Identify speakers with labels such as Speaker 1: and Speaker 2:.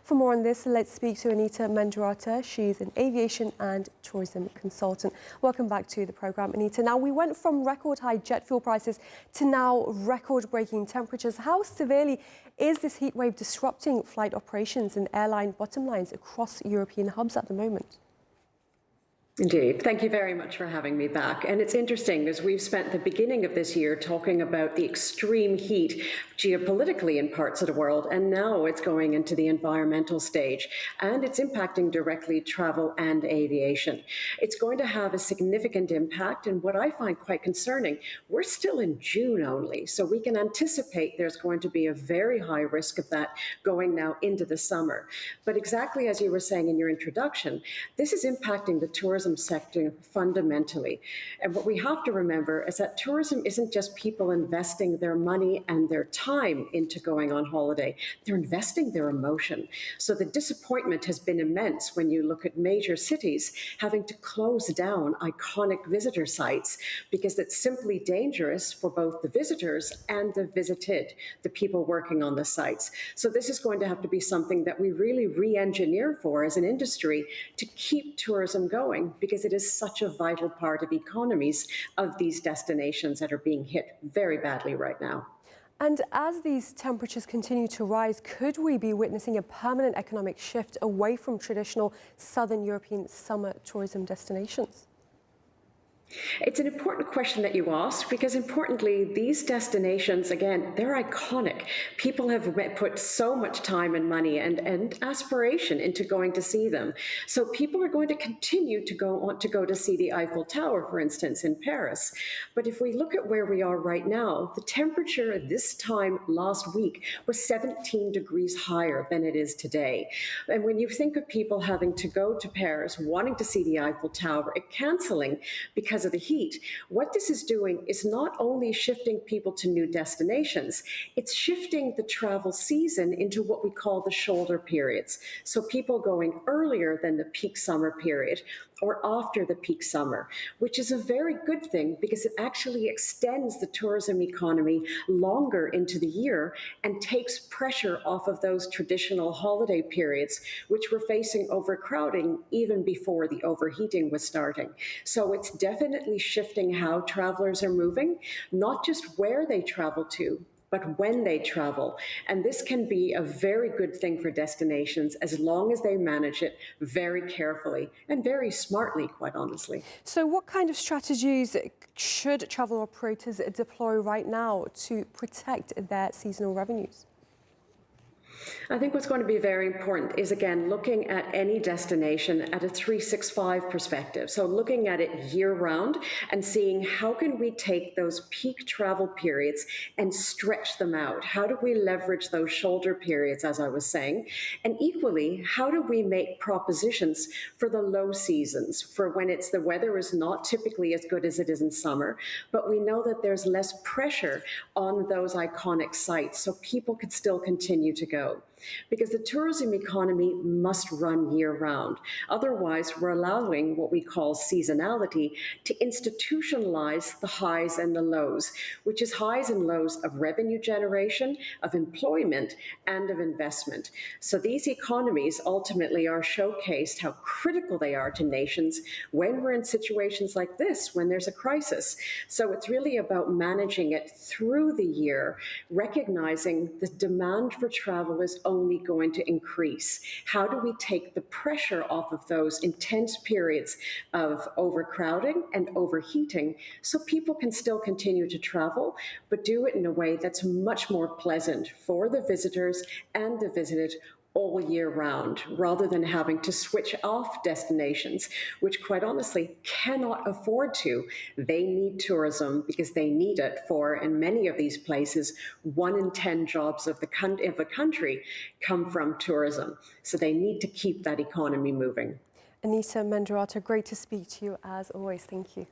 Speaker 1: For more on this, let's speak to Anita Mendiratta. She's an aviation and tourism consultant. Welcome back to the programme, Anita. Now, we went from record high jet fuel prices to now record-breaking temperatures. How severely is this heat wave disrupting flight operations and airline bottom lines across European hubs at the moment?
Speaker 2: Indeed. Thank you very much for having me back. And it's interesting, as we've spent the beginning of this year talking about the extreme heat geopolitically in parts of the world, and now it's going into the environmental stage, and it's impacting directly travel and aviation. It's going to have a significant impact, and what I find quite concerning, we're still in June only, so we can anticipate there's going to be a very high risk of that going now into the summer. But exactly as you were saying in your introduction, this is impacting the tourism sector fundamentally. And what we have to remember is that tourism isn't just people investing their money and their time into going on holiday. They're investing their emotion. So the disappointment has been immense when you look at major cities having to close down iconic visitor sites because it's simply dangerous for both the visitors and the visited, the people working on the sites. So this is going to have to be something that we really re-engineer for as an industry to keep tourism going, because it is such a vital part of economies of these destinations that are being hit very badly right now.
Speaker 1: And as these temperatures continue to rise, could we be witnessing a permanent economic shift away from traditional Southern European summer tourism destinations?
Speaker 2: It's an important question that you ask, because importantly, these destinations, again, they're iconic. People have put so much time and money and aspiration into going to see them. So people are going to continue to want to go to see the Eiffel Tower, for instance, in Paris. But if we look at where we are right now, the temperature this time last week was 17 degrees higher than it is today. And when you think of people having to go to Paris, wanting to see the Eiffel Tower, and canceling because of the heat, what this is doing is not only shifting people to new destinations, it's shifting the travel season into what we call the shoulder periods. So people going earlier than the peak summer period or after the peak summer, which is a very good thing because it actually extends the tourism economy longer into the year and takes pressure off of those traditional holiday periods, which were facing overcrowding even before the overheating was starting. So it's definitely shifting how travelers are moving, not just where they travel to, but when they travel. And this can be a very good thing for destinations as long as they manage it very carefully and very smartly, quite honestly.
Speaker 1: So what kind of strategies should travel operators deploy right now to protect their seasonal revenues?
Speaker 2: I think what's going to be very important is, again, looking at any destination at a 365 perspective. So looking at it year-round and seeing how can we take those peak travel periods and stretch them out? How do we leverage those shoulder periods, as I was saying? And equally, how do we make propositions for the low seasons, for when the weather is not typically as good as it is in summer, but we know that there's less pressure on those iconic sites so people can still continue to go. Because the tourism economy must run year-round. Otherwise, we're allowing what we call seasonality to institutionalize the highs and the lows, which is highs and lows of revenue generation, of employment, and of investment. So these economies ultimately are showcased how critical they are to nations when we're in situations like this, when there's a crisis. So it's really about managing it through the year, recognizing the demand for travel is only going to increase. How do we take the pressure off of those intense periods of overcrowding and overheating so people can still continue to travel, but do it in a way that's much more pleasant for the visitors and the visited all year round, rather than having to switch off destinations, which quite honestly cannot afford to. They need tourism because they need it for, in many of these places, 1 in 10 jobs of a country come from tourism. So they need to keep that economy moving.
Speaker 1: Anita Mendiratta, great to speak to you as always. Thank you.